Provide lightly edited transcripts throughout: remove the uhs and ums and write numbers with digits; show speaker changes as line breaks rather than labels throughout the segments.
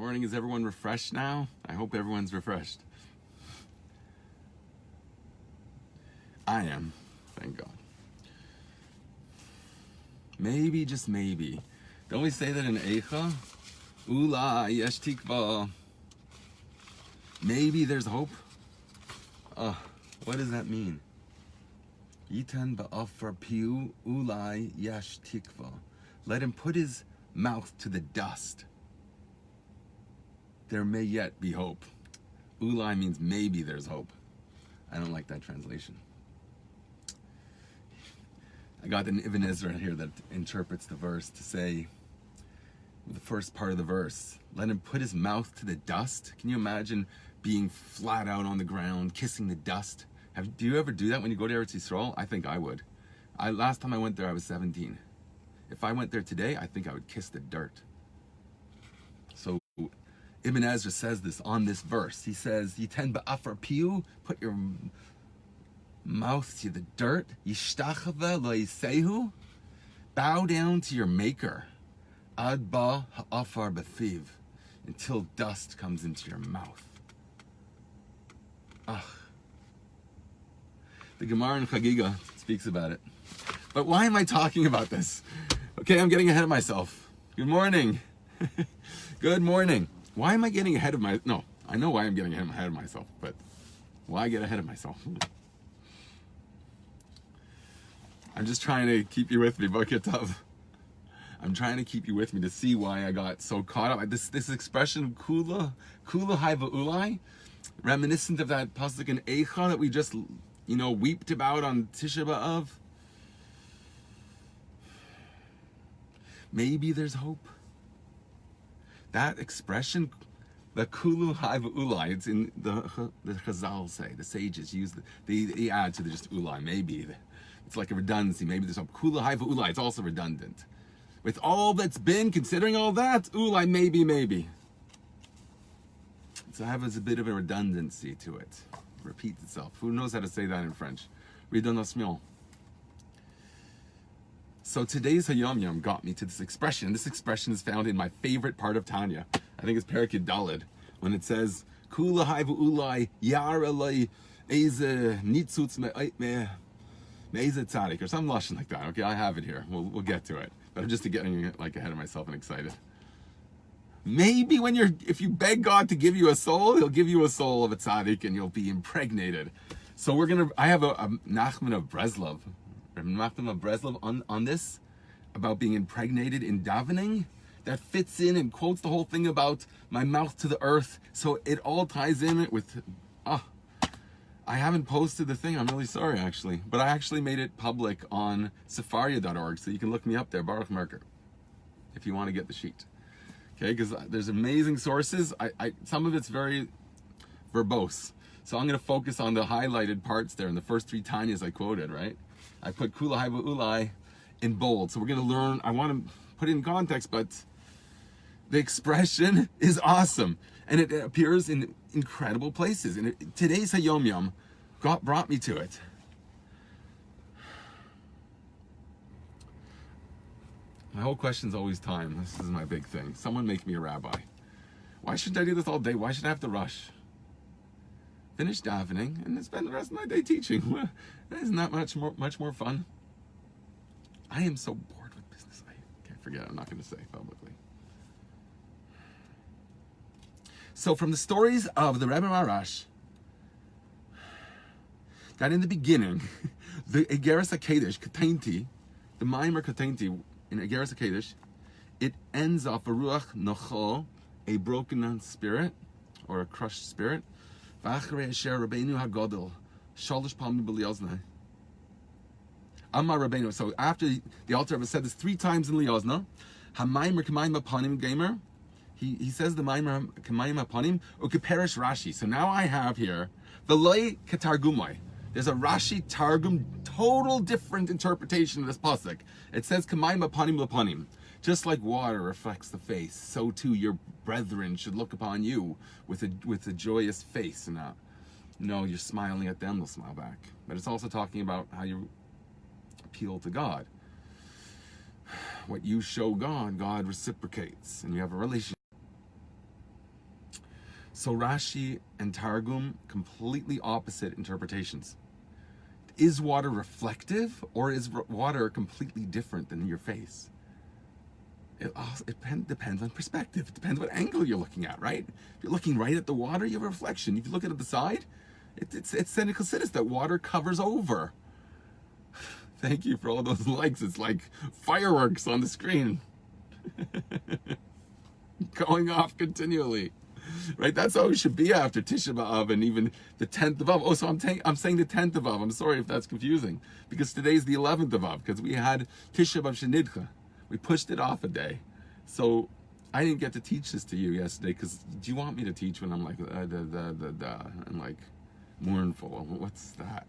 morning. Is everyone refreshed now? I hope everyone's refreshed. I am. Thank God. Maybe, just maybe. Don't we say that in Eicha? Ula yesh tikva. Maybe there's hope. What does that mean? Yitan ba'afar piu ulai yesh tikva. Let him put his mouth to the dust. There may yet be hope. Ulai means maybe there's hope. I don't like that translation. I got an Ibn Ezra here that interprets the verse to say, the first part of the verse, let him put his mouth to the dust. Can you imagine being flat out on the ground, kissing the dust? Do you ever do that when you go to Eretz Yisrael? I think I would. Last time I went there, I was 17. If I went there today, I think I would kiss the dirt. So Ibn Ezra says this on this verse. He says, Yiten ba'afar piu, put your mouth to the dirt. Yishtachava lo yisehu, bow down to your maker. Ad ba ha'afar b'fiv, until dust comes into your mouth. The Gemara in Chagiga speaks about it. But why am I talking about this? Okay, I'm getting ahead of myself. Good morning. Good morning. Why am I getting ahead of No, I know why I'm getting ahead of myself, but why get ahead of myself? I'm just trying to keep you with me, Boker Tov. I'm trying to keep you with me to see why I got so caught up. This expression, kula hai va'ulai, reminiscent of that pasuk in Eicha that we just, weeped about on Tisha B'Av. Maybe there's hope. That expression, the kulu hai va'ulai, it's in the Chazal say, the sages use they add to the just ulai, maybe. It's like a redundancy. Maybe there's hope. Kulu hai va'ulai, it's also redundant. With all that's been, considering all that, ulai, maybe. So it has a bit of a redundancy to it. It repeats itself. Who knows how to say that in French? Redondation. So today's Hayom Yom got me to this expression. This expression is found in my favorite part of Tanya. I think it's Perek Daled, when it says, Kula hai v'ulai yar elai eze nitzutz me'eze tzadik, or some lashon like that. Okay, I have it here. We'll get to it. But I'm just getting ahead of myself and excited. Maybe if you beg God to give you a soul, He'll give you a soul of a tzaddik and you'll be impregnated. So I have a Nachman of Breslov. Nachman of Breslov on this, about being impregnated in davening, that fits in and quotes the whole thing about my mouth to the earth. So it all ties in with, I haven't posted the thing, I'm really sorry actually, but I actually made it public on Sefaria.org, so you can look me up there, Boruch Merkur, if you want to get the sheet. Okay, because there's amazing sources. Some of it's very verbose. So I'm going to focus on the highlighted parts there in the first 3 Tanyas I quoted, right? I put Kula hai va'ulai in bold. So we're going to learn, I want to put it in context, but the expression is awesome. And it appears in incredible places. And today's Hayom Yom brought me to it. My whole question's always time. This is my big thing. Someone make me a rabbi. Why should I do this all day? Why should I have to rush? Finish davening and spend the rest of my day teaching. Isn't that much more fun? I am so bored with business. I can't forget. I'm not going to say publicly. So from the stories of the Rebbe Marash, that in the beginning, the Egeres HaKadosh, Katanti, the Maimer Katanti in Egeres HaKadosh, it ends off a Ruach Nochol, a broken spirit, or a crushed spirit. V'acharei asher Rabbeinu HaGodol, Shalosh Palmim B'Liozna. Amar Rabbeinu. So after the Alter Rebbe said this 3 times in Liozna, Hamayim K'mayim Apanim Gamer, he says the Maimer K'mayim Apanim, Ukeperish Rashi. So now I have here, V'loi Ketargumai. There's a Rashi Targum, total different interpretation of this pasuk. It says K'mayim Apanim L'Panim. Just like water reflects the face, so too your brethren should look upon you with a joyous face. And you're smiling at them, they'll smile back. But it's also talking about how you appeal to God. What you show God, God reciprocates, and you have a relationship. So Rashi and Targum, completely opposite interpretations. Is water reflective, or is water completely different than your face? It depends on perspective. It depends what angle you're looking at, right? If you're looking right at the water, you have a reflection. If you look at the side, it's said in Chassidus that water covers over. Thank you for all those likes. It's like fireworks on the screen. Going off continually. Right? That's how it should be after Tisha B'Av and even the 10th of Av. Oh, so I'm saying the 10th of Av. I'm sorry if that's confusing. Because today's the 11th of Av. Because we had Tisha B'Av Shenidcha. We pushed it off a day. So I didn't get to teach this to you yesterday. Because do you want me to teach when I'm like, I'm like mournful? What's that?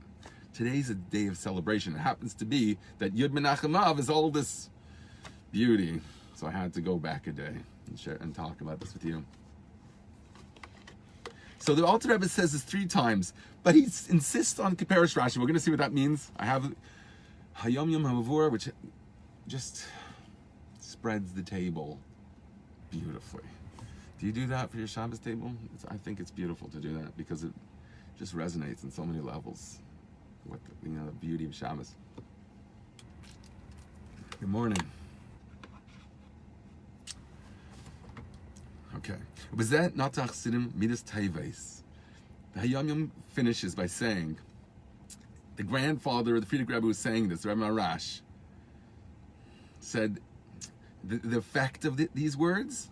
Today's a day of celebration. It happens to be that Yud Menachem Av is all this beauty. So I had to go back a day and share and talk about this with you. So the Alter Rebbe says this 3 times, but he insists on Kiparish Rashi. We're going to see what that means. I have Hayom Yom HaMavur, which just spreads the table beautifully. Do you do that for your Shabbos table? I think it's beautiful to do that because it just resonates on so many levels. What the beauty of Shabbos. Good morning. Okay. Was that not Chasidim Midas Taives? The Hayom Yom finishes by saying, the grandfather of the Frierdiker Rebbe was saying this, Rabbi Marash, said, the effect of these words,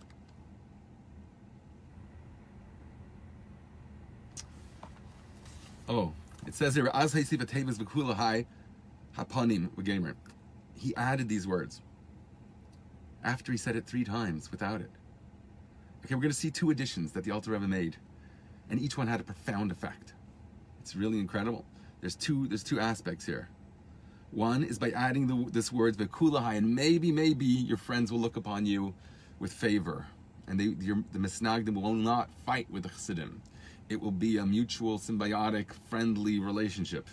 it says here, Az Haisiv Taives V'Kula Hai Hapanim V'Gamer. He added these words after he said it 3 times without it. Okay, we're going to see 2 additions that the Alter Rebbe made, and each one had a profound effect. It's really incredible. There's two aspects here. One is by adding this word v'kulahai, and maybe your friends will look upon you with favor, and the Misnagdim will not fight with the Chassidim. It will be a mutual, symbiotic, friendly relationship.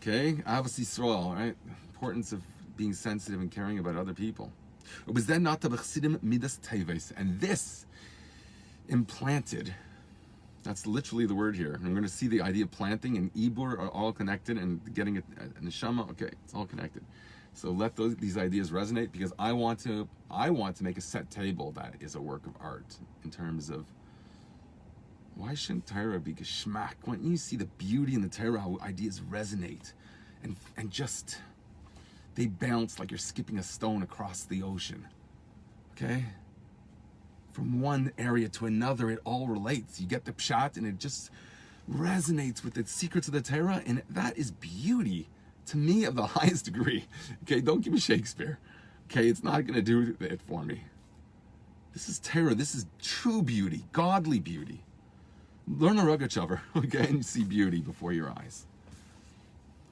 Okay, Avos Yisrael, right? Importance of being sensitive and caring about other people. And this implanted, that's literally the word here. And we're going to see the idea of planting and ibur are all connected, and getting a neshama, okay, it's all connected. So let these ideas resonate, because I want to make a set table that is a work of art in terms of why shouldn't Torah be geschmack? When you see the beauty in the Torah, how ideas resonate and just they bounce like you're skipping a stone across the ocean. Okay? From one area to another, it all relates. You get the pshat, and it just resonates with the secrets of the Torah, and that is beauty, to me, of the highest degree. Okay, don't give me Shakespeare. Okay, it's not going to do it for me. This is Torah. This is true beauty, godly beauty. Learn a Rogachover, okay, and you see beauty before your eyes.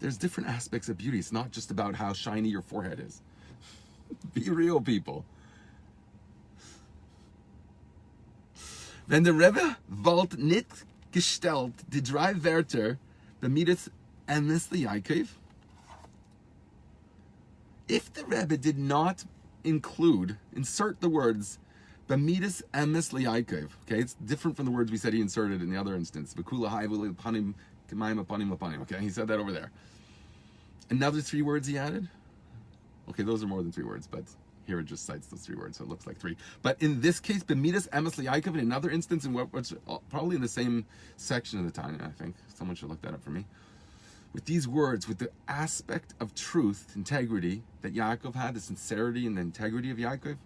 There's different aspects of beauty. It's not just about how shiny your forehead is. Be real, people. Wenn der Rebbe wollt nicht gestellt die 3 Wörter bemidet emes liyakev, if the Rebbe did not insert the words bemidas emes liyakev, okay, it's different from the words we said he inserted in the other instance. V'kula haivu panim k'mayim apanim lapanim. Okay, he said that over there. Another 3 words he added. Okay, those are more than 3 words, but here it just cites those 3 words, so it looks like 3. But in this case, bemidas emes liyakev, in another instance, in what's probably in the same section of the Tanya, I think. Someone should look that up for me. With these words, with the aspect of truth, integrity that Yaakov had, the sincerity and the integrity of Yaakov,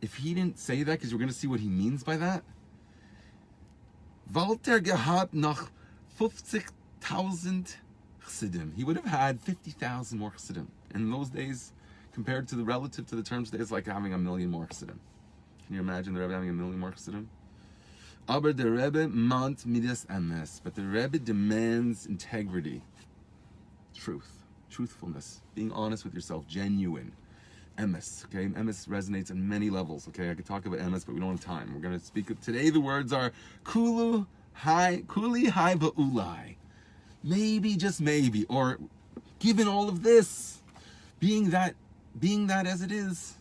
if he didn't say that, because we're going to see what he means by that, Walter gehad nach 50,000 Chassidim. He would have had 50,000 more Chassidim. In those days, compared to relative to the terms today, it's like having 1 million more Chassidim. Can you imagine the Rebbe having 1 million more Chassidim? Aber der Rebbe mant midas emes. But the Rebbe demands integrity, truth, truthfulness, being honest with yourself, genuine. Emes, okay? Emes resonates on many levels, okay? I could talk about emes, but we don't have time. We're going to speak today. The words are kuli hai ba'ulai. Maybe, just maybe, or given all of this, being that as it is,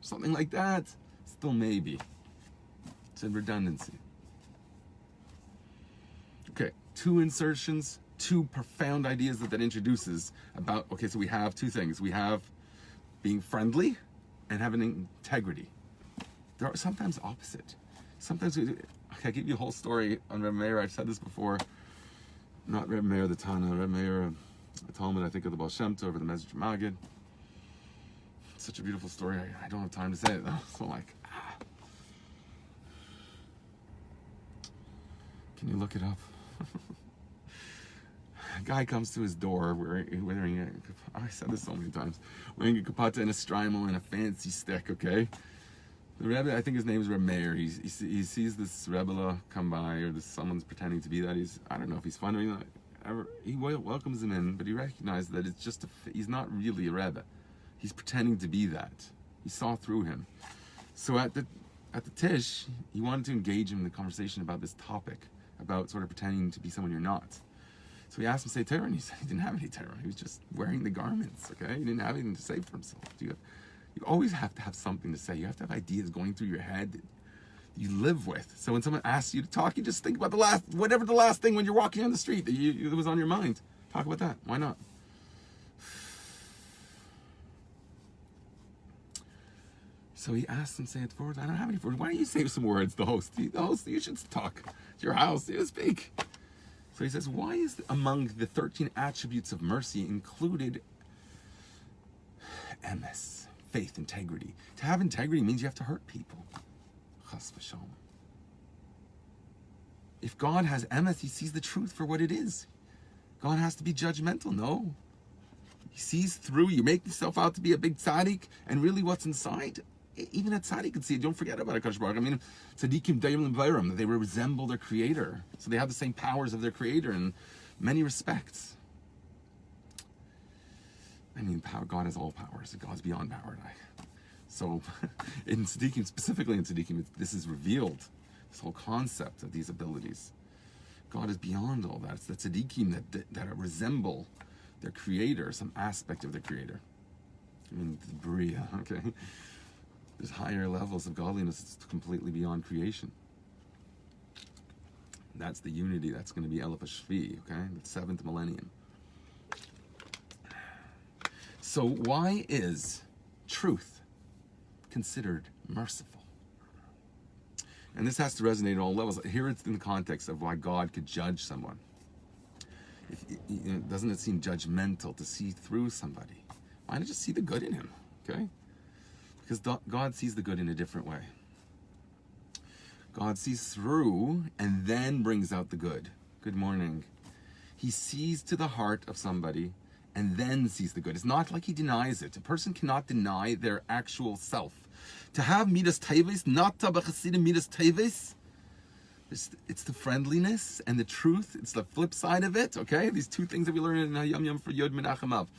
something like that, still maybe. It's a redundancy. Okay, two insertions, two profound ideas that introduces about, okay, so we have two things. We have being friendly and having integrity. They're sometimes opposite. Sometimes I give you a whole story on Rabbi Meir. I've said this before. Not Rabbi Meir the Tana, Rabbi Meir, the Talmud, I think of the Baal Shem Tov or the Mezrich Magid. Such a beautiful story. I don't have time to say it though. So can you look it up? A guy comes to his door wearing I said this so many times, wearing a kapata and a strimel and a fancy stick, okay? The Rebbe, I think his name is Rabbi Meir. He sees this Rebbe come by, or someone's pretending to be that. I don't know if he's fun or not. He welcomes him in, but he recognizes that it's just he's not really a Rebbe. He's pretending to be that. He saw through him. So at the Tish, he wanted to engage him in the conversation about this topic, about sort of pretending to be someone you're not. So he asked him to say Torah, and he said he didn't have any Torah. He was just wearing the garments, okay? He didn't have anything to say for himself. You always have to have something to say. You have to have ideas going through your head that you live with. So when someone asks you to talk, you just think about whatever the last thing when you're walking on the street that was on your mind. Talk about that. Why not? So he asked him, say it forward. I don't have any forward. Why don't you say some words, the host? The host, you should talk. It's your house. You speak. So he says, why is among the 13 attributes of mercy included emes? Faith, integrity. To have integrity means you have to hurt people. Chas v'shalom. If God has emes, he sees the truth for what it is. God has to be judgmental. No. He sees through. You make yourself out to be a big tzaddik, and really what's inside, even a tzaddik can see it. Don't forget about HaKadosh Baruch Hu. I mean, tzaddikim dayim l'vayram, that they resemble their creator. So they have the same powers of their creator in many respects. I mean, God has all powers. God's beyond power. So, in tzaddikim, specifically in tzaddikim, this is revealed. This whole concept of these abilities. God is beyond all that. It's the tzaddikim that resemble their creator, some aspect of their creator. I mean, the bria, okay? There's higher levels of godliness. It's completely beyond creation. That's the unity. That's going to be Elef HaShvi, okay? The 7th millennium. So why is truth considered merciful? And this has to resonate at all levels. Here it's in the context of why God could judge someone. Doesn't it seem judgmental to see through somebody? Why not just see the good in him, okay? Because God sees the good in a different way. God sees through and then brings out the good. Good morning. He sees to the heart of somebody and then sees the good. It's not like he denies it. A person cannot deny their actual self. To have midas teves, not tabachasidim midas teves, it's the friendliness and the truth. It's the flip side of it, okay? These two things that we learn in Hayom Yom for Yod Menachem Av.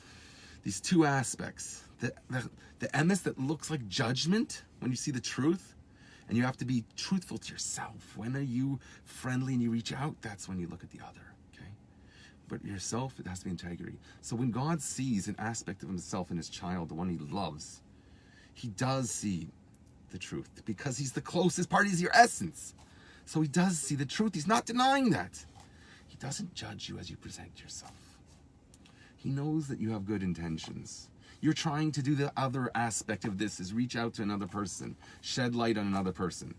These two aspects. The emes that looks like judgment when you see the truth, and you have to be truthful to yourself. When are you friendly and you reach out? That's when you look at the other. But yourself, it has to be integrity. So when God sees an aspect of himself in his child, the one he loves, he does see the truth because he's the closest part. He's your essence. So he does see the truth. He's not denying that. He doesn't judge you as you present yourself. He knows that you have good intentions. You're trying to do the other aspect of this, is reach out to another person, shed light on another person.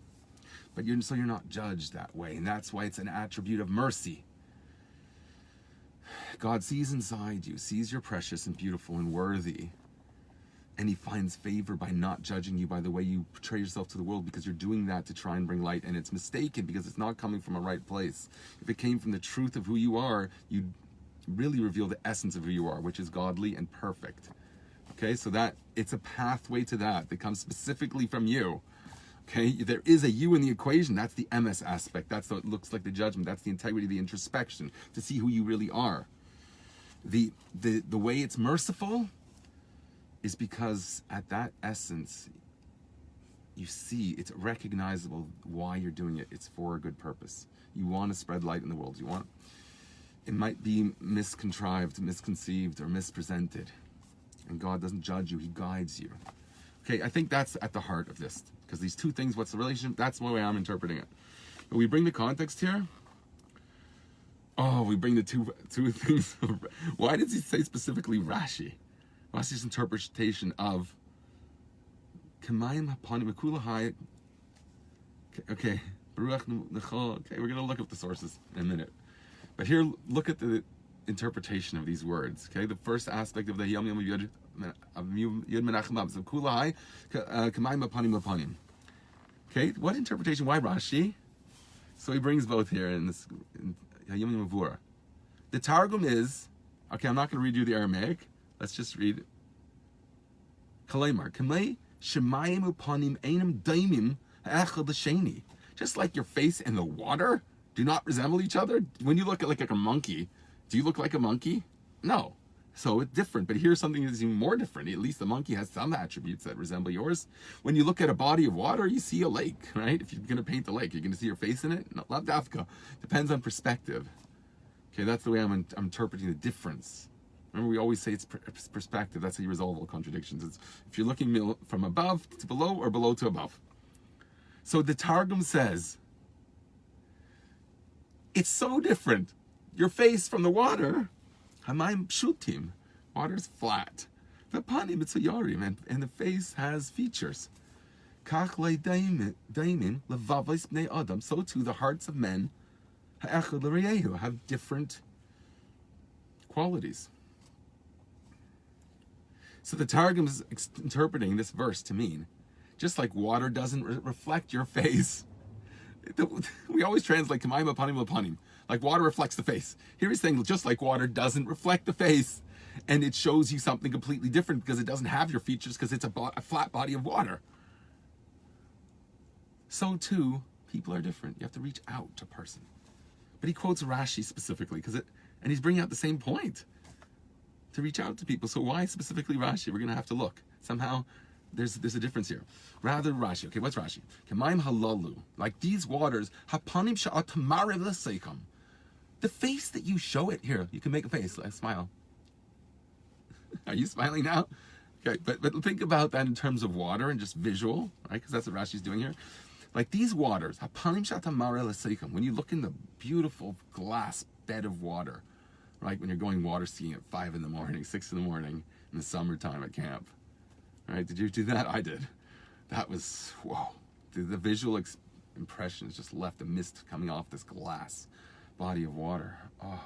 But you're not judged that way. And that's why it's an attribute of mercy. God sees inside you, sees you're precious and beautiful and worthy, and he finds favor by not judging you by the way you portray yourself to the world, because you're doing that to try and bring light, and it's mistaken because it's not coming from a right place. If it came from the truth of who you are, you'd really reveal the essence of who you are, which is godly and perfect. Okay, so that it's a pathway to that comes specifically from you. Okay, there is a you in the equation. That's the emes aspect. That's what looks like the judgment. That's the integrity, the introspection, to see who you really are. The way it's merciful is because at that essence, you see, it's recognizable why you're doing it. It's for a good purpose. You want to spread light in the world. It might be miscontrived, misconceived, or mispresented. And God doesn't judge you, he guides you. Okay, I think that's at the heart of this. Because these two things, what's the relationship? That's the way I'm interpreting it. But we bring the context here. Oh, we bring the two things. Why does he say specifically Rashi? Rashi's interpretation of Kamayim Hapani Makula Hai. Okay, Baruch Nechol. Okay, we're going to look up the sources in a minute. But here, look at the interpretation of these words. Okay, the first aspect of the Yom Yom Yud Menachem so Kula Hai Kamayim Hapani Mapanim. Okay, what interpretation? Why Rashi? So he brings both here in this Yom Yom Mavura. The Targum is, okay, I'm not going to read you the Aramaic. Let's just read. Kalemar Kamei Shemayim Upanim Einam Daimim Ha'echad L'Sheni. Just like your face and the water do not resemble each other. When you look at like a monkey, do you look like a monkey? No. So it's different. But here's something that's even more different. At least the monkey has some attributes that resemble yours. When you look at a body of water, you see a lake, right? If you're going to paint the lake, you're going to see your face in it? No, not dafka. Depends on perspective. Okay, that's the way I'm interpreting the difference. Remember, we always say it's perspective. That's how you resolve all contradictions. It's if you're looking from above to below or below to above. So the Targum says, it's so different. Your face from the water, Hamayim Pshutim, water's flat. The Panim Mitzayarim, and the face has features. Kach Daimim Levavos Bnei Adam, so too the hearts of men Ha'echad L'Reyehu have different qualities. So the Targum is interpreting this verse to mean, just like water doesn't reflect your face. We always translate Kamayim Apanim Lapanim, like water reflects the face. Here he's saying just like water doesn't reflect the face, and it shows you something completely different because it doesn't have your features because it's a flat body of water. So too, people are different. You have to reach out to a person. But he quotes Rashi specifically and he's bringing out the same point. To reach out to people. So why specifically Rashi? We're going to have to look. Somehow, there's a difference here. Rather Rashi. Okay, what's Rashi? Kemaim halalu. Like these waters, hapanim sha'atamarev l'seikam. The face that you show it here. You can make a face. Like, smile. Are you smiling now? Okay, but think about that in terms of water and just visual, right? Because that's what Rashi's doing here. Like these waters, hapanim sha'atamarev l'seikam. When you look in the beautiful glass bed of water, right, when you're going water skiing at 5 in the morning, 6 in the morning in the summertime at camp, right? Did you do that? I did. That was, whoa. The visual impressions just left a mist coming off this glass body of water. Oh,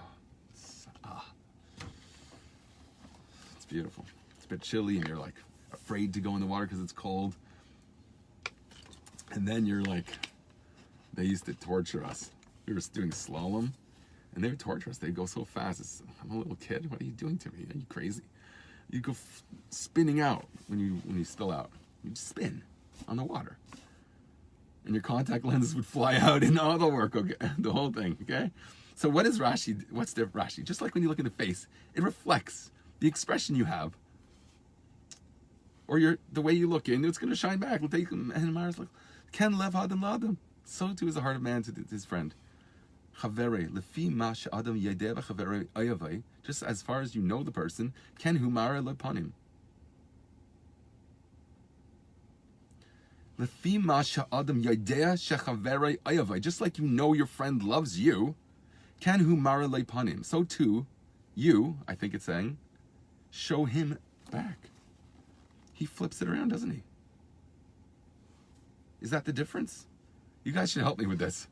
it's beautiful. It's a bit chilly and you're like afraid to go in the water because it's cold. And then you're like, they used to torture us. We were doing slalom. And they would torture us. They'd go so fast. I'm a little kid. What are you doing to me? Are you crazy? You go spinning out when you spill out. You spin on the water. And your contact lenses would fly out and all the work, okay? The whole thing, okay? So what is Rashi? What's the Rashi? Just like when you look in the face, it reflects the expression you have. Or the way you look in, it's going to shine back. Ken lev adam ladam. So too is the heart of man to his friend. Just as far as you know the person, ken humara lepanim. Just like you know your friend loves you, ken humara lepanim. So too, you, I think it's saying, show him back. He flips it around, doesn't he? Is that the difference? You guys should help me with this.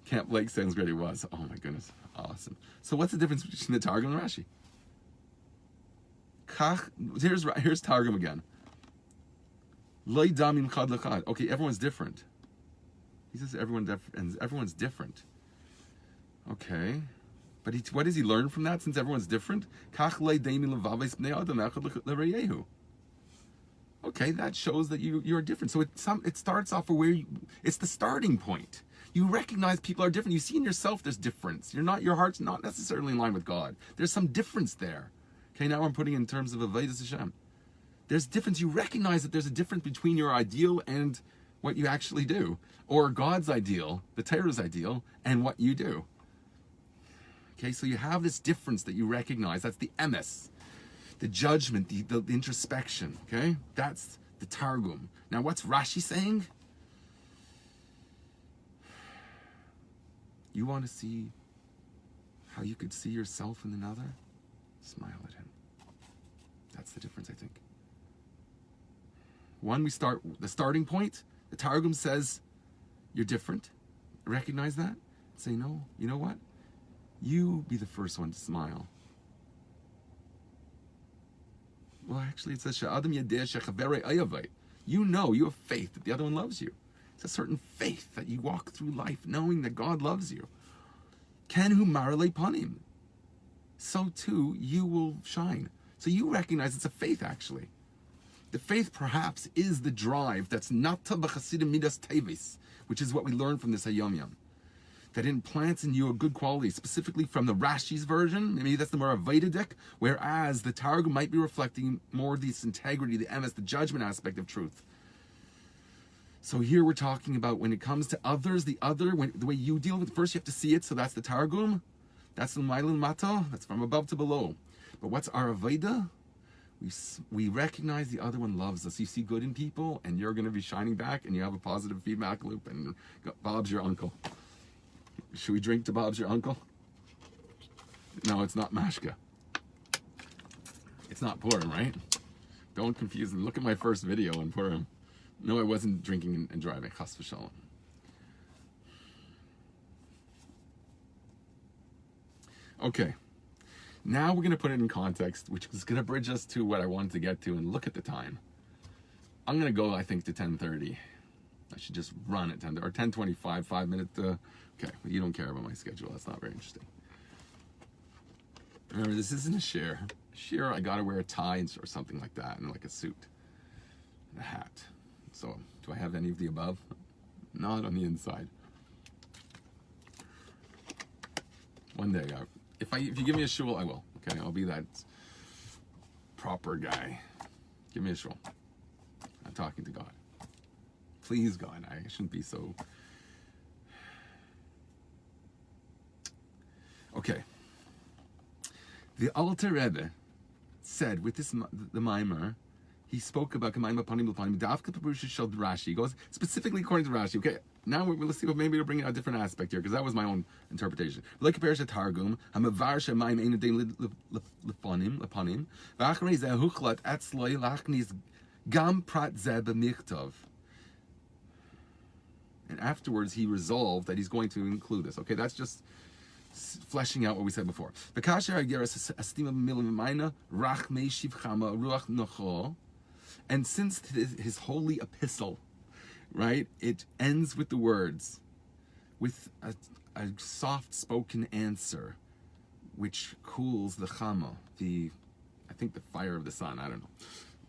Camp Lake sounds great. It was. Oh my goodness. Awesome. So what's the difference between the Targum and Rashi? Here's Targum again. Loi damim chad lechad. Okay, everyone's different. He says everyone's different. Okay. But what does he learn from that since everyone's different? Kach loi damim levaves bnei adam echad l'reyehu. Okay, that shows that you're different. So it starts off where it's the starting point. You recognize people are different. You see in yourself there's difference. Your heart's not necessarily in line with God. There's some difference there. Okay, now I'm putting it in terms of Avodas Hashem. There's difference. You recognize that there's a difference between your ideal and what you actually do. Or God's ideal, the Torah's ideal, and what you do. Okay, so you have this difference that you recognize. That's the emes, the judgment, the introspection. Okay, that's the Targum. Now, what's Rashi saying? You want to see how you could see yourself in another? Smile at him. That's the difference, I think. The starting point, the Targum says, you're different. Recognize that. Say, no, you know what? You be the first one to smile. Well, actually, it says, you know, you have faith that the other one loves you. It's a certain faith that you walk through life knowing that God loves you. Ken hu marale panim. So too, you will shine. So you recognize it's a faith, actually. The faith, perhaps, is the drive that's nata b'chasidim midas tevis, which is what we learn from this Hayom Yom. That implants in you a good quality, specifically from the Rashi's version. Maybe that's the more Vedic, whereas the Targum might be reflecting more this integrity, the emes, the judgment aspect of truth. So here we're talking about when it comes to others, the way you deal with it, first you have to see it, so that's the Targum. That's the Mailin Mata, that's from above to below. But what's our Aveda? We recognize the other one loves us. You see good in people, and you're going to be shining back, and you have a positive feedback loop, and Bob's your uncle. Should we drink to Bob's your uncle? No, it's not Mashka. It's not Purim, right? Don't confuse them. Look at my first video on Purim. No, I wasn't drinking and driving. Chas v'shalom. Okay. Now we're going to put it in context, which is going to bridge us to what I wanted to get to, and look at the time. I'm going to go, I think, to 10:30. I should just run at 10 or 10:25, 5 minutes. Okay, well, you don't care about my schedule. That's not very interesting. Remember, this isn't a share. Share, I got to wear a tie or something like that, and like a suit, and a hat. So, do I have any of the above? Not on the inside. One day, if you give me a shul, I will. Okay, I'll be that proper guy. Give me a shul. I'm talking to God. Please, God, I shouldn't be so. Okay. The Alter Rebbe said with this the Maimer, he spoke about K'mayim Panim L'Panim Davka Perusha Shel Rashi. He goes specifically according to Rashi. Okay, now let's see what maybe we'll bring out a different aspect here because that was my own interpretation. Like a Perisha Targum, Hamavar Shemayim Ein Dein L'Panim V'Achrei Zeh Huchlat Etzloi Lachnis Gam Prat Zeh B'Michtov. And afterwards, he resolved that he's going to include this. Okay, that's just fleshing out what we said before. And since his holy epistle, right, it ends with the words, with a soft-spoken answer, which cools the chama, I think the fire of the sun, I don't know.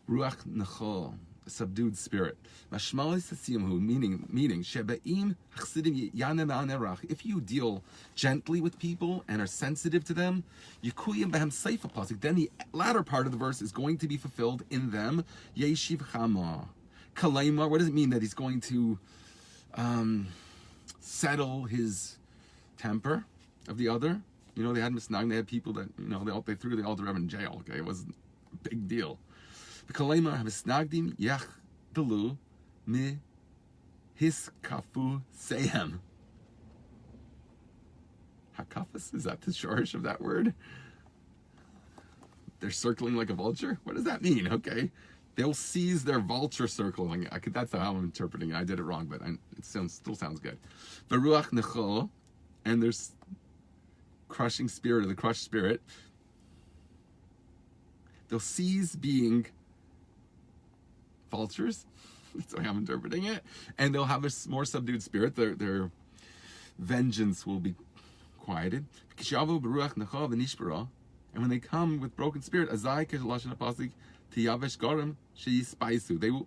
Ruach Nachol, a subdued spirit. Meaning, if you deal gently with people and are sensitive to them, then the latter part of the verse is going to be fulfilled in them. Yeshiv chama. Kalaima, what does it mean that he's going to settle his temper of the other? You know, they had misnag, they had people that, you know, they threw the Alter Rebbe in jail, okay? It wasn't a big deal. Kalaima misnagdim yachdalu mi hiskafu sehem. Hakafas, is that the shorish of that word? They're circling like a vulture? What does that mean? Okay. They'll seize their vulture circling. That's how I'm interpreting it. I did it wrong, but it still sounds good. Baruach nechol, and there's crushing spirit, or the crushed spirit. They'll cease being vultures. That's the way I'm interpreting it. And they'll have a more subdued spirit. Their vengeance will be quieted. And when they come with broken spirit, they will.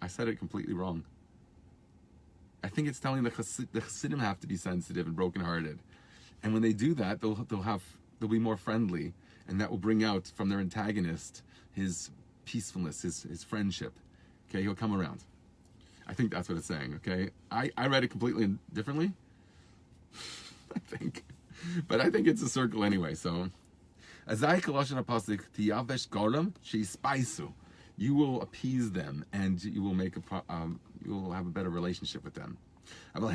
I said it completely wrong. I think it's telling the Chassidim have to be sensitive and brokenhearted. And when they do that, they'll be more friendly, and that will bring out from their antagonist his peacefulness, his friendship. Okay, he'll come around. I think that's what it's saying. Okay, I read it completely differently. I think, but I think it's a circle anyway. So, azai koloshen apasik tiyavesh golem sheispaisu. you will appease them, and you will you will have a better relationship with them. But the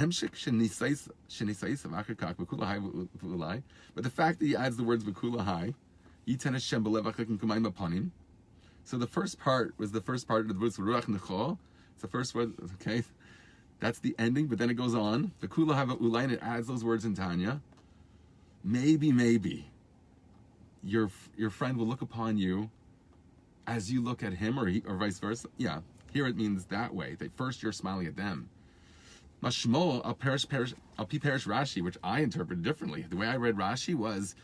fact that he adds the words v'kulahai, yitan Hashem b'levachakim k'mayim apanim. So the first part was the first part of the words ruach necho. It's the first word. Okay, that's the ending. But then it goes on v'kulahai v'ulai, and it adds those words in Tanya. Maybe your friend will look upon you as you look at him, or vice versa. Yeah, here it means that way. That first you're smiling at them. Mashmo al perish Rashi, which I interpreted differently. The way I read Rashi was,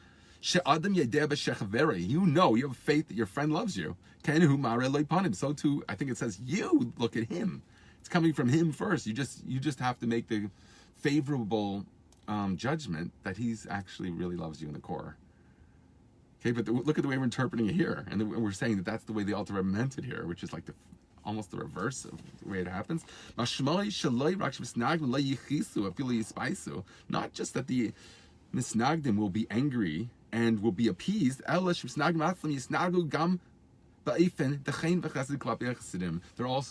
she'adam yedeh b'shechaveri. You know, you have faith that your friend loves you. Kenehu mareh lo yipanim. So too, I think it says you look at him. It's coming from him first. You just have to make the favorable judgment that he's actually really loves you in the core. Okay, but look at the way we're interpreting it here, and we're saying that that's the way the Alter Rebbe meant it here, which is like almost the reverse of the way it happens. Not just that the misnagdim will be angry and will be appeased. They're also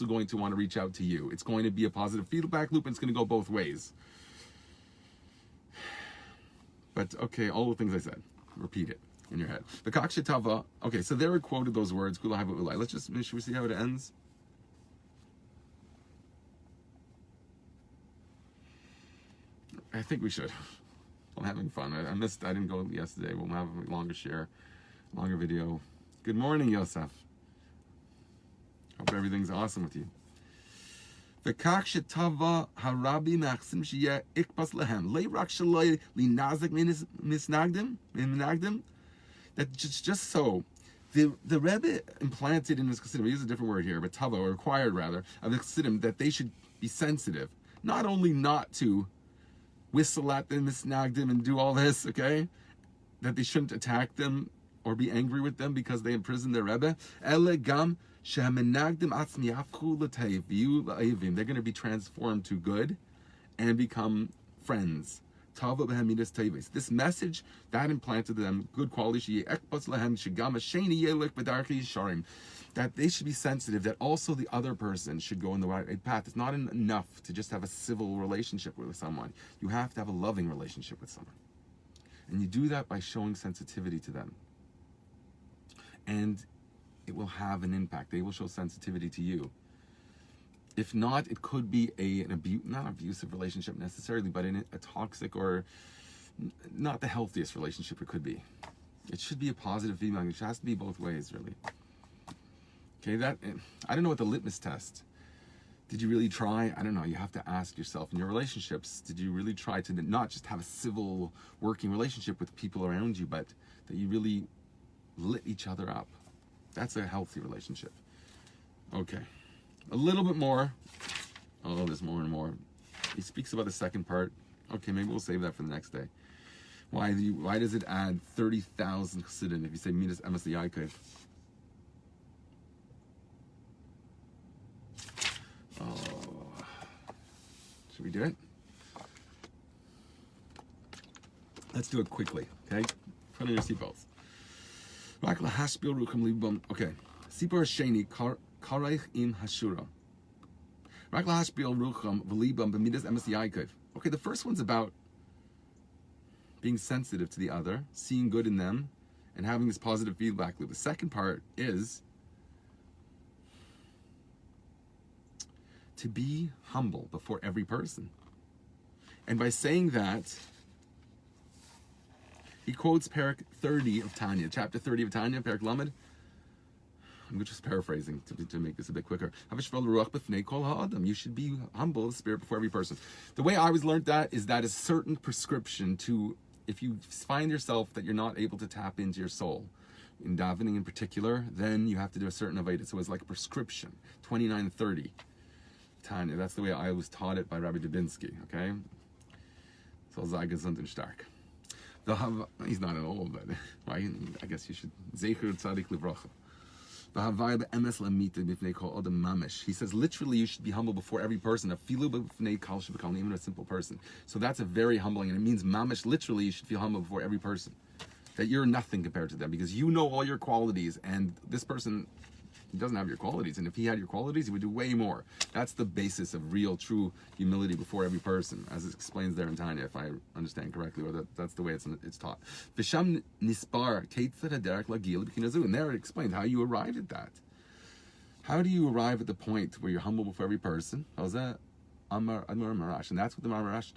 going to want to reach out to you. It's going to be a positive feedback loop, and it's going to go both ways. But okay, all the things I said, repeat it in your head. Okay, so there are quoted those words. Should we see how it ends? I think we should. I'm having fun. I didn't go yesterday. We'll have a longer video. Good morning, Yosef. Hope everything's awesome with you. V'kach shetava harabi machsim sheyeh ikpas lehem leirak shaloi linazik minagdim. That just so the Rebbe implanted in his Chassidim, we use a different word here, but tava, or required rather, of the Chassidim, that they should be sensitive, not only not to whistle at them, misnagdim, and do all this, okay? That they shouldn't attack them or be angry with them because they imprisoned their Rebbe. Ele gam she'amenagdim atzmi yafchu l'teiv v'yu la'evim. They're going to be transformed to good and become friends. Tava b'hamidas tevis. This message that implanted them good quality she'ekbas lehem shegam hasheni yelek b'darkei yisharim. That they should be sensitive, that also the other person should go in the right path. It's not enough to just have a civil relationship with someone. You have to have a loving relationship with someone. And you do that by showing sensitivity to them. And it will have an impact. They will show sensitivity to you. If not, it could be not abusive relationship necessarily, but in a toxic or not the healthiest relationship it could be. It should be a positive feedback. It has to be both ways, really. Okay, I don't know what the litmus test. Did you really try? I don't know. You have to ask yourself in your relationships, did you really try to not just have a civil working relationship with people around you, but that you really lit each other up? That's a healthy relationship. Okay, a little bit more. Oh, there's more and more. He speaks about the second part. Okay, maybe we'll save that for the next day. Why does it add 30,000 chassidim if you say midas emes yaakov? Should we do it? Let's do it quickly, okay? Put on your seatbelts. Okay. Sipor Sheni Kareich im Hashura. Okay, the first one's about being sensitive to the other, seeing good in them, and having this positive feedback loop. The second part is to be humble before every person. And by saying that, he quotes Parak 30 of Tanya, chapter 30 of Tanya, Parak Lamed. I'm just paraphrasing to make this a bit quicker. You should be humble of spirit before every person. The way I always learned that is a certain prescription to, if you find yourself that you're not able to tap into your soul, in davening in particular, then you have to do a certain avodah. So it's like a prescription, 29:30. Tanya, that's the way I was taught it by Rabbi Dubinsky, okay? So sei gesund und stark. He's not at all, but I guess you should. Zecher tzadik livracha. He says literally you should be humble before every person. Even a simple person. So that's a very humbling, and it means mamish. Literally, you should feel humble before every person. That you're nothing compared to them because you know all your qualities, and this person He doesn't have your qualities, and if he had your qualities, he would do way more. That's the basis of real, true humility before every person, as it explains there in Tanya, if I understand correctly, or that's the way it's taught. V'sham nispar ketzad haderech lagil b'kinazu, and there it explains how you arrived at that. How do you arrive at the point where you're humble before every person? How's that? Amar Marash, and that's what the Marash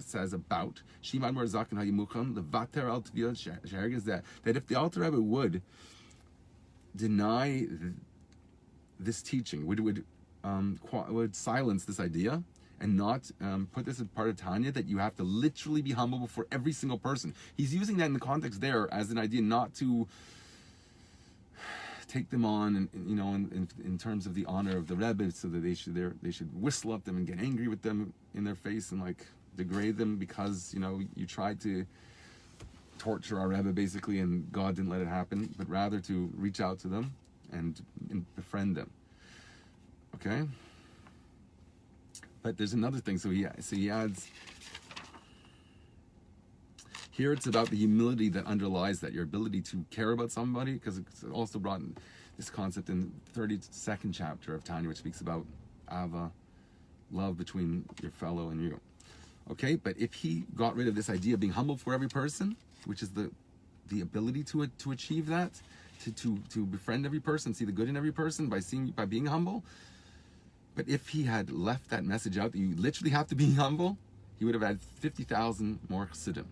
says about Shimon Marzak and Hayimucham, the Vater al Tviyah Sheherg, is that if the Alter Rebbe would deny this teaching, would silence this idea and not put this as part of Tanya, that you have to literally be humble before every single person. He's using that in the context there as an idea not to take them on, and in terms of the honor of the Rebbe, so that they should whistle at them and get angry with them in their face and like degrade them because you tried to torture our Rebbe basically, and God didn't let it happen, but rather to reach out to them and befriend them. Okay? But there's another thing. So he adds here, it's about the humility that underlies that, your ability to care about somebody, because it's also brought in this concept in the 32nd chapter of Tanya, which speaks about Ava, love between your fellow and you. Okay, but if he got rid of this idea of being humble for every person, which is the ability to achieve that, to befriend every person, see the good in every person by being humble. But if he had left that message out that you literally have to be humble, he would have had 50,000 more chassidim.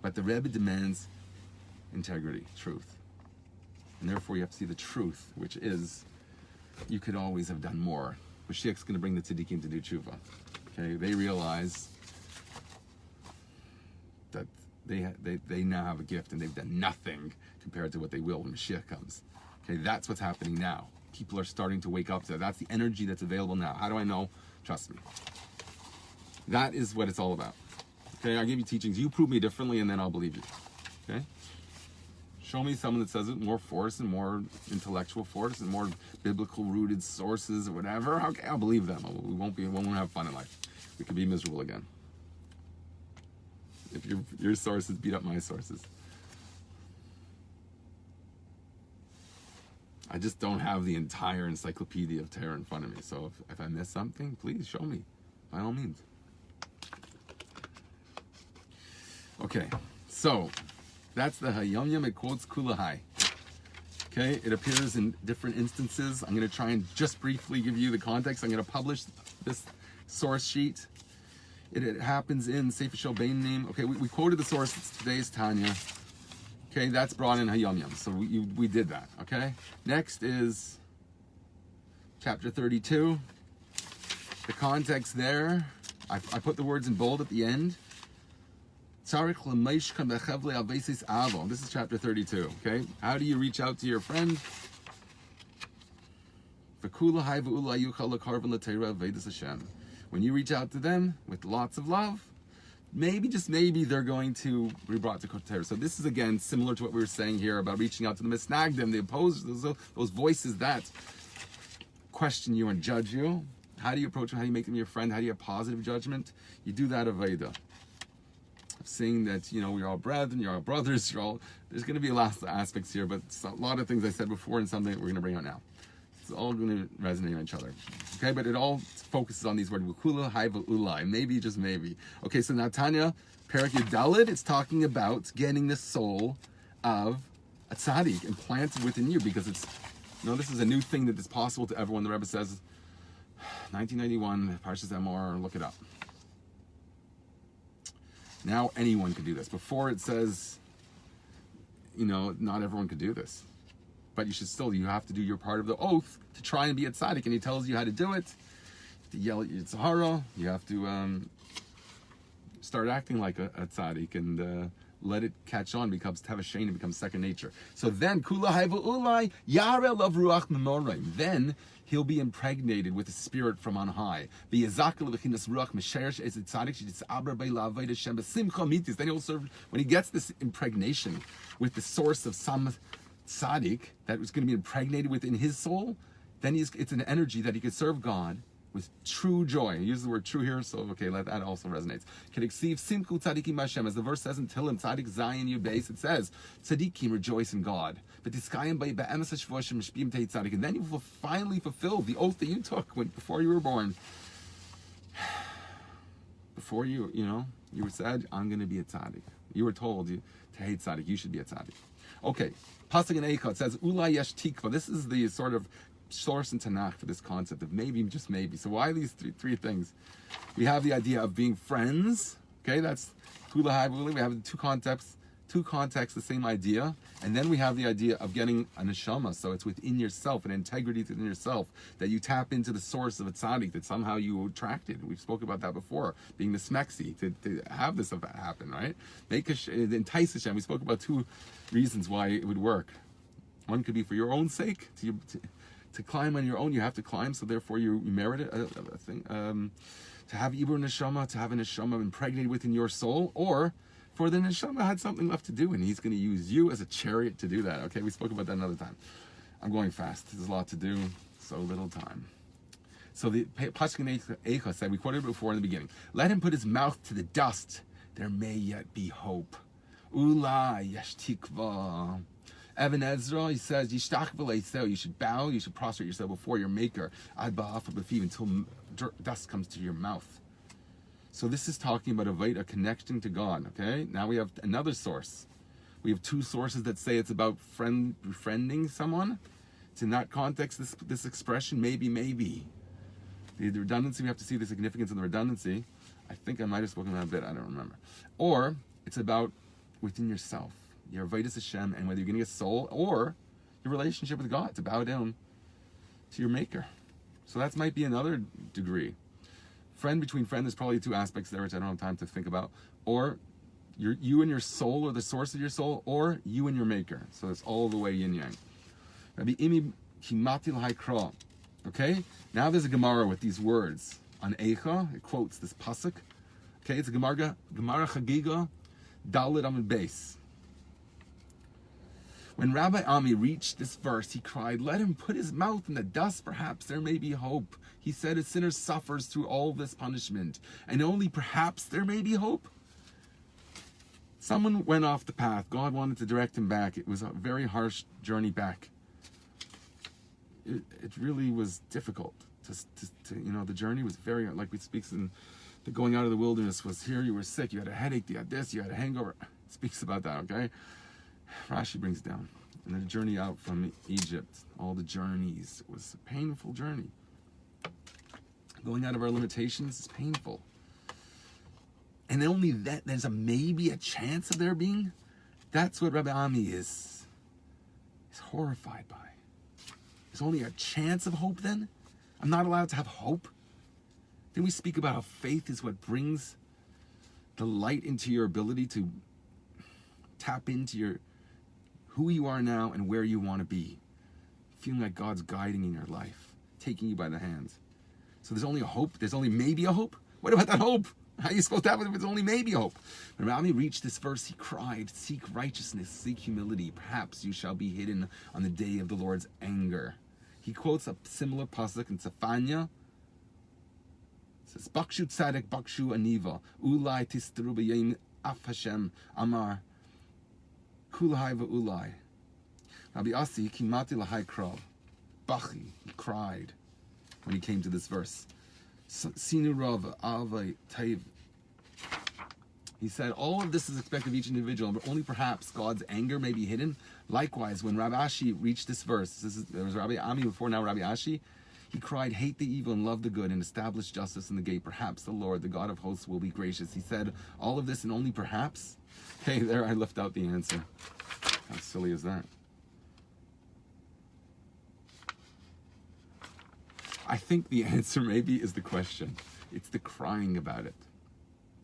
But the Rebbe demands integrity, truth. And therefore you have to see the truth, which is, you could always have done more. Mashiach's going to bring the tzaddikim to do tshuva. Okay, they realize that they now have a gift and they've done nothing compared to what they will when Mashiach comes. Okay, that's what's happening now. People are starting to wake up to that. That's the energy that's available now. How do I know? Trust me. That is what it's all about. Okay, I'll give you teachings. You prove me differently and then I'll believe you. Okay? Show me someone that says it more force and more intellectual force and more biblical rooted sources or whatever. Okay, I'll believe them. We won't have fun in life. We could be miserable again. If your sources beat up my sources. I just don't have the entire encyclopedia of Torah in front of me. So if I miss something, please show me, by all means. Okay, so that's the Hayomyam. It quotes Kulahai. Okay, it appears in different instances. I'm going to try and just briefly give you the context. I'm going to publish this source sheet. It happens in Sefer Shel Beinim. Okay, we quoted the source. It's today's Tanya. Okay, that's brought in Hayomyam. So we did that. Okay, next is chapter 32. The context there, I put the words in bold at the end. This is chapter 32. Okay, how do you reach out to your friend? When you reach out to them with lots of love, maybe, just maybe, they're going to be brought to Torah. So this is, again, similar to what we were saying here about reaching out to the misnagdim, the opposers, those voices that question you and judge you. How do you approach them? How do you make them your friend? How do you have positive judgment? You do that Aveda. Saying that, we're all brethren, you're all brothers, there's going to be a lot of aspects here, but a lot of things I said before and something that we're going to bring out now. It's all going to resonate on each other. Okay, but it all focuses on these words, Wukula, Haiva, Ulai, maybe, just maybe. Okay, so now Tanya, Perek Yudalid, it's talking about getting the soul of a tzaddik implanted within you, because it's, this is a new thing that is possible to everyone. The Rebbe says, 1991, Parshas Emor, look it up. Now anyone could do this. Before it says, not everyone could do this. But you have to do your part of the oath to try and be a tzaddik. And he tells you how to do it. You have to yell at your tzahara. You have to start acting like a tzaddik and let it catch on, becomes tevashen, it becomes second nature. So then, kula haiva ulai, yare lav ruach memorim. Then he'll be impregnated with the spirit from on high. Then he'll serve, when he gets this impregnation with the source of some tzaddik that was going to be impregnated within his soul, then it's an energy that he could serve God with true joy. He uses the word true here, so okay, that also resonates. Simku tzadikim Hashem, as the verse says in Tehillim, Tzadik Zayin Yud Beis, it says, tzadikim rejoice in God. But and then you will finally fulfill the oath that you took before you were born. Before you were said, I'm going to be a tzaddik. You were told to hate tzaddik, you should be a tzaddik. Okay, Pasuk in Eicha, it says, Ulai yesh tikva. This is the sort of source in Tanakh for this concept of maybe, just maybe. So why these three things? We have the idea of being friends. Okay, that's Kulahai. We have two contexts, the same idea. And then we have the idea of getting a neshama. So it's within yourself, an integrity within yourself, that you tap into the source of a tzaddik, that somehow you attracted. We've spoken about that before, being the smexy, to have this happen, right? Entice Hashem. We spoke about two reasons why it would work. One could be for your own sake, to climb on your own, you have to climb, so therefore you merit it, a thing. To have Ibur Neshama, to have a Neshama impregnated within your soul, or for the Neshama had something left to do, and he's going to use you as a chariot to do that. Okay, we spoke about that another time. I'm going fast. There's a lot to do, so little time. So the Pasuk Eicha said, we quoted it before in the beginning, let him put his mouth to the dust, there may yet be hope. Ulai yesh tikva. Evan Ezra, he says, you should bow, you should prostrate yourself before your maker, until dust comes to your mouth. So this is talking about a connection to God, okay? Now we have another source. We have two sources that say it's about befriending someone. It's in that context, this expression, maybe. The redundancy, we have to see the significance of the redundancy. I think I might have spoken about a bit, I don't remember. Or it's about within yourself. Your Avodas Hashem, and whether you're getting a soul or your relationship with God, to bow down to your Maker. So that might be another degree. Between friend, there's probably two aspects there which I don't have time to think about. Or you and your soul, or the source of your soul, or you and your Maker. So it's all the way yin yang. Rabbi Imi Kimati L'Haikra. Okay, now there's a Gemara with these words on Eicha. It quotes this pasuk. Okay, it's a Gemara Chagiga Dalit Amud Beis. When Rabbi Ami reached this verse, he cried, let him put his mouth in the dust, perhaps there may be hope. He said, a sinner suffers through all this punishment, and only perhaps there may be hope. Someone went off the path. God wanted to direct him back. It was a very harsh journey back. It really was difficult. The journey was very, like we speaks in the going out of the wilderness was here, you were sick, you had a headache, you had this, you had a hangover. It speaks about that, okay? Rashi brings down, and the journey out from Egypt, all the journeys, it was a painful journey. Going out of our limitations is painful. And only that there's maybe a chance of there being, that's what Rabbi Ami is horrified by. There's only a chance of hope then? I'm not allowed to have hope? Then we speak about how faith is what brings the light into your ability to tap into who you are now and where you want to be. Feeling like God's guiding in your life, taking you by the hands. So there's only a hope. There's only maybe a hope. What about that hope? How are you supposed to have it if it's only maybe a hope? When Rami reached this verse, he cried, seek righteousness, seek humility. Perhaps you shall be hidden on the day of the Lord's anger. He quotes a similar pasuk in Tzefanya. It says, Bakshu tzadik, bakshu aniva. Ulai tistru b'yim af Hashem amar. Kulahai v'ulai. Rabbi Asi, kimati lahai krav. Bachi, he cried when he came to this verse. Sinu rav avay taiv. He said, all of this is expected of each individual, but only perhaps God's anger may be hidden. Likewise, when Rabbi Ashi reached this verse, there was Rabbi Ami before, now Rabbi Ashi, he cried, hate the evil and love the good and establish justice in the gate. Perhaps the Lord, the God of hosts, will be gracious. He said, all of this and only perhaps? Hey, there I left out the answer. How silly is that? I think the answer maybe is the question. It's the crying about it.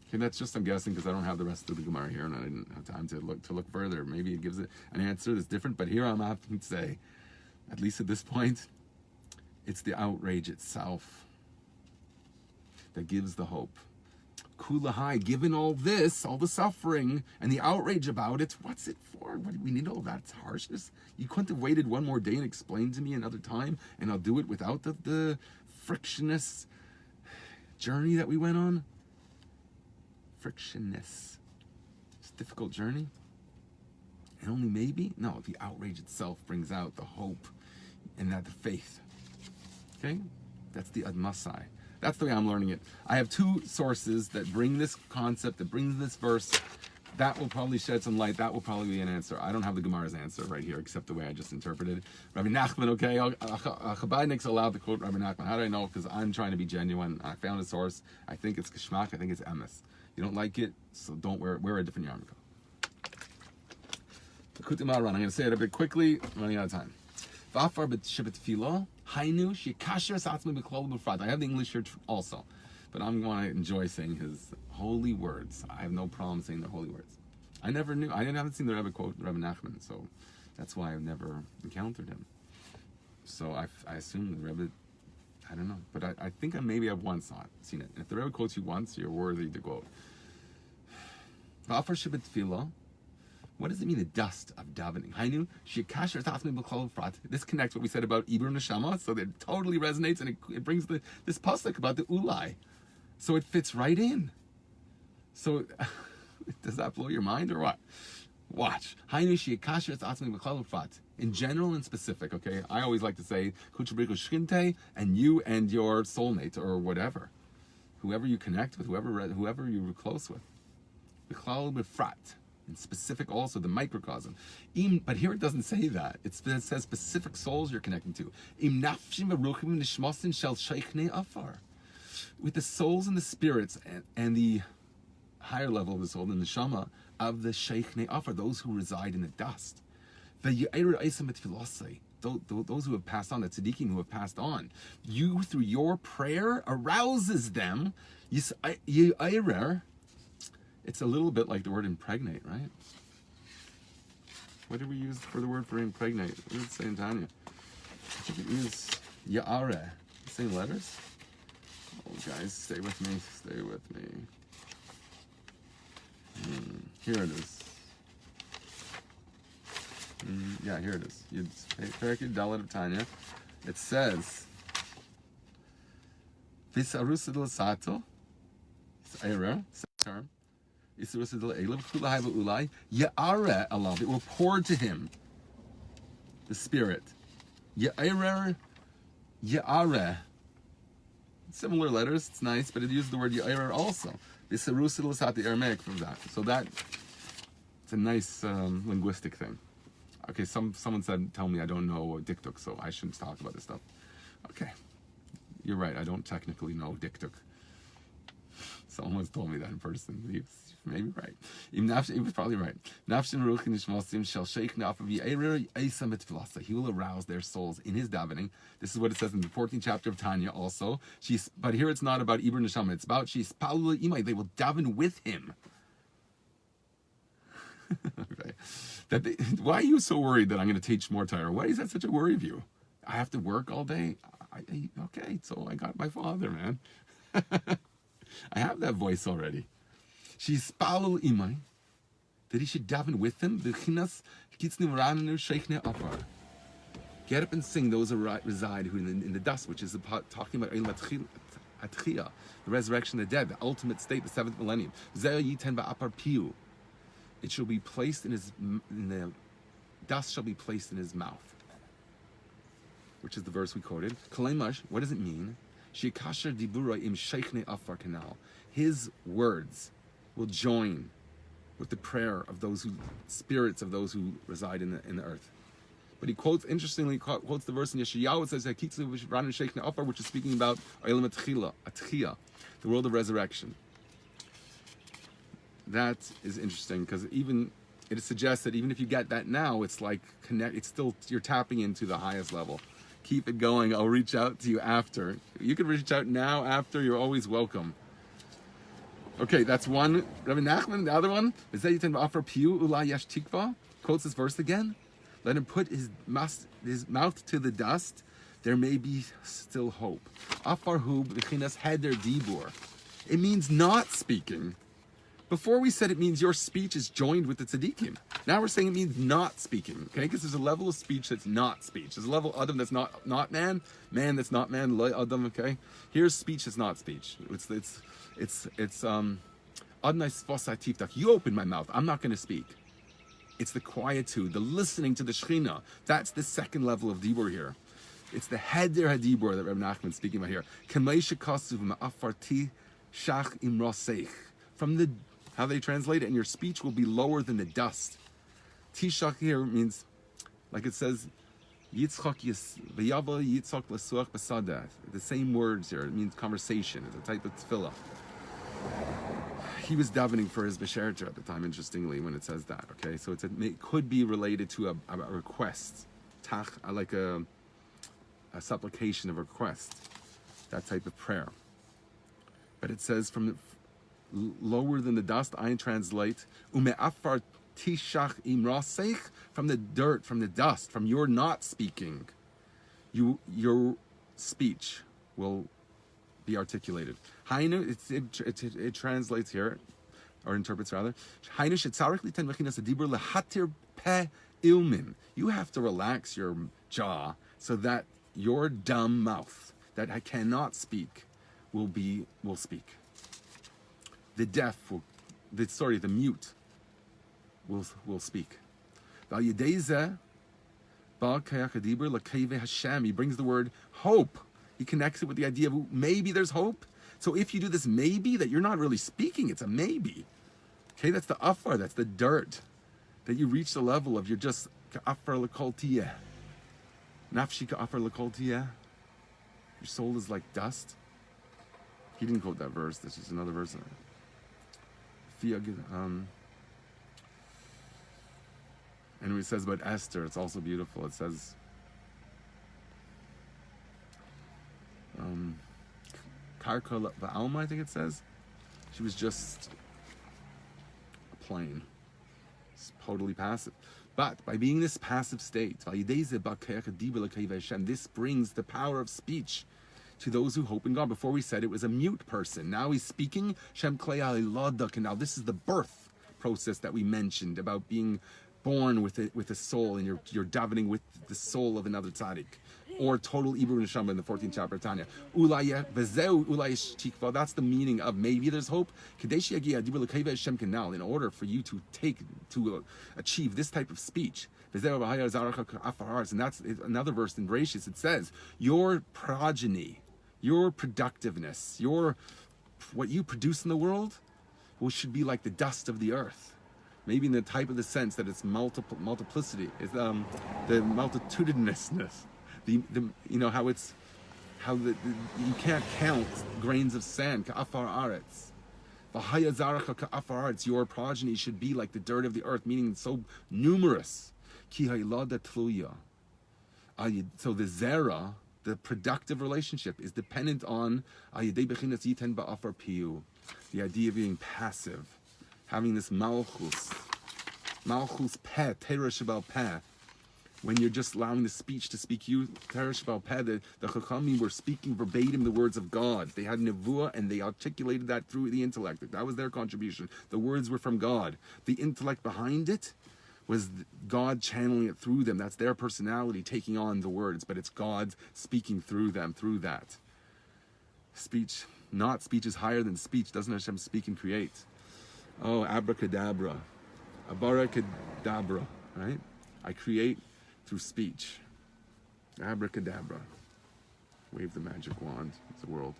Okay, that's just, I'm guessing, because I don't have the rest of the Gemara here and I didn't have time to look further. Maybe it gives it an answer that's different, but here I'm having to say, at least at this point, it's the outrage itself that gives the hope. Kulahai, given all this, all the suffering, and the outrage about it, what's it for? What do we need all that harshness? You couldn't have waited one more day and explained to me another time, and I'll do it without the frictionless journey that we went on, frictionless, this difficult journey, and only maybe, no, the outrage itself brings out the hope and that the faith. Okay? That's the Admasai. That's the way I'm learning it. I have two sources that bring this concept, that brings this verse. That will probably shed some light. That will probably be an answer. I don't have the Gemara's answer right here, except the way I just interpreted it. Rabbi Nachman, okay, Chabadnik's allowed to quote Rabbi Nachman. How do I know? Because I'm trying to be genuine. I found a source. I think it's Kishmak. I think it's Emes. You don't like it, so don't wear a different yarmulke. I'm going to say it a bit quickly. I'm running out of time. I have the English here also, but I'm going to enjoy saying his holy words. I have no problem saying the holy words. I never knew. I haven't seen the Rebbe quote Rabbi Nachman, so that's why I've never encountered him. So I assume the Rebbe, I don't know, but I think maybe I've once seen it. And if the Rebbe quotes you once, you're worthy to quote. What does it mean, the dust of davening? This connects what we said about Ibur Neshama, so that it totally resonates, and it brings this pasuk about the ulai. So it fits right in. So does that blow your mind or what? Watch. In general and specific, okay? I always like to say, and you and your soulmate or whatever. Whoever you connect with, whoever you're close with. And specific also, the microcosm. But here it doesn't say that. It says specific souls you're connecting to. With the souls and the spirits and the higher level of the soul, the neshama, of the sheikhne afar, those who reside in the dust. Those who have passed on, the tzaddikim who have passed on. You, through your prayer, arouses them. It's a little bit like the word impregnate, right? What did we use for the word for impregnate? What did it say in Tanya? I think it is ya'are. Same letters? Oh, guys, stay with me. Stay with me. Here it is. Yeah, here it is. Perek Dalet of Tanya. It says, Visarusa del Sato. It's error. Term. It will pour to him the Spirit. Similar letters, it's nice, but it uses the word Ya'arer also. The Aramaic from that. So that it's a nice linguistic thing. Okay, someone said, tell me I don't know diktuk, so I shouldn't talk about this stuff. Okay, you're right, I don't technically know diktuk. Someone once told me that in person. He was maybe right. He was probably right. He will arouse their souls in his davening. This is what it says in the 14th chapter of Tanya also. But here it's not about Ibur Neshama. It's about they will daven with him. Okay. Why are you so worried that I'm going to teach more Torah? Why is that such a worry of you? I have to work all day. Okay, so I got my father, man. I have that voice already. She's spalul imay that he should daven with him. Get up and sing those who reside who in the dust, which is talking about the resurrection of the dead, the ultimate state, the seventh millennium. It shall be placed in the dust shall be placed in his mouth, which is the verse we quoted. What does it mean? His words will join with the prayer of spirits of those who reside in the earth. But he quotes the verse in Yeshayahu. It says, which is speaking about the world of resurrection. That is interesting because it suggests that even if you get that now, it's like you're tapping into the highest level. Keep it going. I'll reach out to you after. You can reach out now, after. You're always welcome. Okay, that's one. Rabbi Nachman, the other one, quotes this verse again. Let him put his mouth to the dust. There may be still hope. Afarhu b'chinas heder dibur. It means not speaking. Before we said it means your speech is joined with the tzaddikim. Now we're saying it means not speaking, okay? Because there's a level of speech that's not speech. There's a level of adam that's not man, man that's not man, lo adam, okay? Here's speech that's not speech. It's adnai sfosai tiftach. You open my mouth, I'm not going to speak. It's the quietude, the listening to the Shekhinah. That's the second level of dibur here. It's the heder hadibur that Rabbi Nachman's speaking about here. Kamei shekasuv ma'afarti shach imroseich. From the, how they translate it, and your speech will be lower than the dust. Tishach here means, like it says, Yitzchak v'yava Yitzchak l'suach b'sadeh. The same words here. It means conversation. It's a type of tefillah. He was davening for his Besherter at the time, interestingly, when it says that, okay? So it could be related to a request, like a supplication of a request, that type of prayer. But it says from lower than the dust, I translate, ume'afar tishach imraseich, from the dirt, from the dust, from your not speaking, your speech will be articulated. Hainu, it translates here, or interprets rather. Hainu shetzarich liten mechinas adibur lehatir pe ilmin. You have to relax your jaw so that your dumb mouth that I cannot speak will speak. The deaf the mute will speak. He brings the word hope. He connects it with the idea of maybe there's hope. So if you do this maybe, that you're not really speaking, it's a maybe. Okay, that's the afar, that's the dirt. That you reach the level of you're just ka'afar l'kol tiyeh. Nafshi ka'afar l'kol tiyeh. Your soul is like dust. He didn't quote that verse, this is another verse. And when it says about Esther, it's also beautiful. It says, Karka va'alma, I think it says. She was just a plane. It's totally passive. But by being this passive state, this brings the power of speech to those who hope in God. Before we said it was a mute person. Now he's speaking. And now this is the birth process that we mentioned about being born with a soul, and you're davening with the soul of another tzaddik, or total Ibur Neshama in the 14th chapter of Tanya. That's the meaning of maybe there's hope. In order for you to achieve this type of speech, and that's another verse in Bereshis. It says, your progeny, your productiveness, what you produce in the world, should be like the dust of the earth. Maybe in the type of the sense that it's multiplicity, is the multitudinousness. You can't count grains of sand. Ka'afar aretz. V'haya zaracha ka'afar aretz. Your progeny should be like the dirt of the earth, meaning so numerous. Ki ha'ilada tluya. So the zera, the productive relationship, is dependent on ayidei bechinas yiten ba'afar piyu. The idea of being passive, having this malchus peh, teresh bal peh. When you're just allowing the speech to speak you, teresh bal peh, the Chachamim were speaking verbatim the words of God. They had nevuah and they articulated that through the intellect. That was their contribution. The words were from God. The intellect behind it was God channeling it through them. That's their personality taking on the words, but it's God speaking through them, through that. Speech is higher than speech. Doesn't Hashem speak and create? Oh, abracadabra. Abaracadabra, right? I create through speech. Abracadabra. Wave the magic wand. It's the world.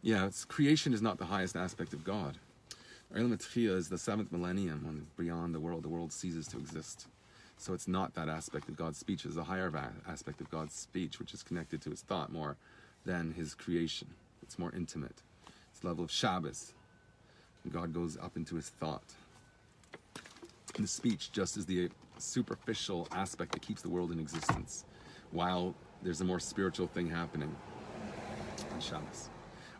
Yeah, creation is not the highest aspect of God. Olam Atchiyah is the 7th millennium, when beyond the world ceases to exist. So it's not that aspect of God's speech. It's a higher aspect of God's speech, which is connected to his thought more than his creation. It's more intimate. It's the level of Shabbos. And God goes up into his thought. And the speech just is the superficial aspect that keeps the world in existence, while there's a more spiritual thing happening on Shabbos.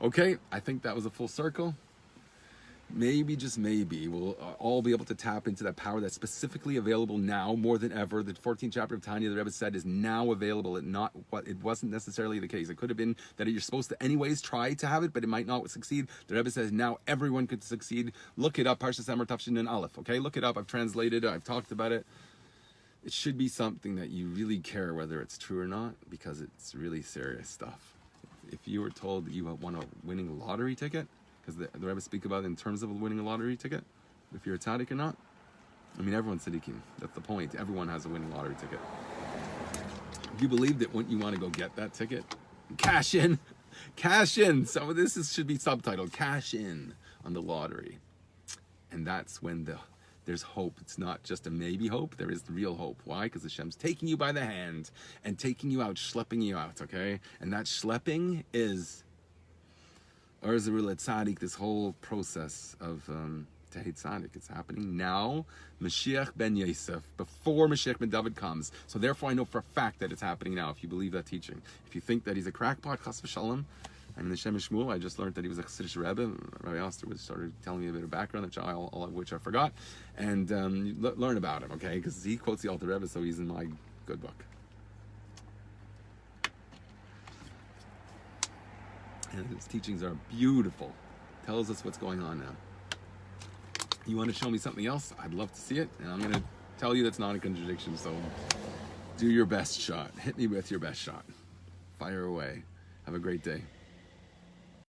Okay, I think that was a full circle. maybe, just maybe, we'll all be able to tap into that power that's specifically available now more than ever. The 14th chapter of Tanya, the Rebbe said, is now available. It wasn't necessarily the case. It could have been that you're supposed to anyways try to have it, but it might not succeed. The Rebbe says now everyone could succeed. Look it up, Parshas Emor Tafshin and Aleph. Okay, look it up. I've translated it. I've talked about it. It should be something that you really care whether it's true or not, because it's really serious stuff. If you were told that you won a winning lottery ticket, because the Rebbe speak about it in terms of winning a lottery ticket, if you're a tzaddik or not. I mean, everyone's tzaddikim. That's the point. Everyone has a winning lottery ticket. If you believe that when you want to go get that ticket, cash in. Cash in. Some of this should be subtitled, cash in on the lottery. And that's when there's hope. It's not just a maybe hope. There is the real hope. Why? Because Hashem's taking you by the hand and taking you out, schlepping you out, okay? And that schlepping is Erzerul Tzaddik, this whole process of Tehei Tzaddik. It's happening now. Mashiach ben Yosef, before Mashiach ben David comes. So therefore I know for a fact that it's happening now, if you believe that teaching. If you think that he's a crackpot, chas v'shalom, I'm in the Shem Shmuel. I just learned that he was a Chassidish Rebbe. Rabbi Oster started telling me a bit of background, all of which I forgot. And learn about him, okay? Because he quotes the Alter Rebbe, so he's in my good book. And his teachings are beautiful. Tells us what's going on now. You want to show me something else? I'd love to see it. And I'm going to tell you that's not a contradiction. So do your best shot. Hit me with your best shot. Fire away. Have a great day.